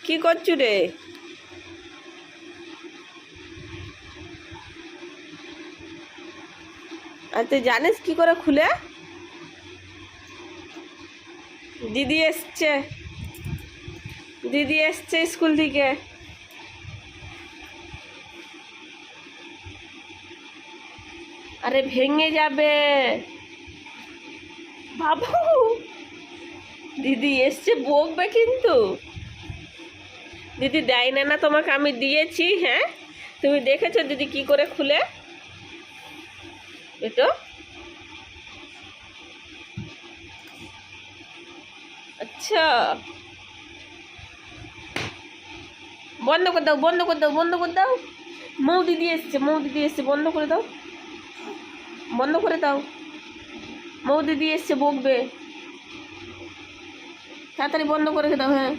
কি করছু রে? আর তুই জানিস কি করে খুলে? দিদি এসছে, দিদি এসছে স্কুল থেকে। আরে ভেঙে যাবে বাবু, দিদি এসছে, বকবে কিন্তু। দিদি দেয় না, না তোমাকে আমি দিয়েছি। হ্যাঁ, তুমি দেখেছো দিদি কি করে খুলে? এটা আচ্ছা, বন্ধ করে দাও, বন্ধ করে দাও, বন্ধ করে দাও। মৌ দিদি এসছে, মৌ দিদি এসছে, বন্ধ করে দাও, বন্ধ করে দাও। মৌ দিদি এসছে, বকবে। তাড়াতাড়ি বন্ধ করে দাও। হ্যাঁ।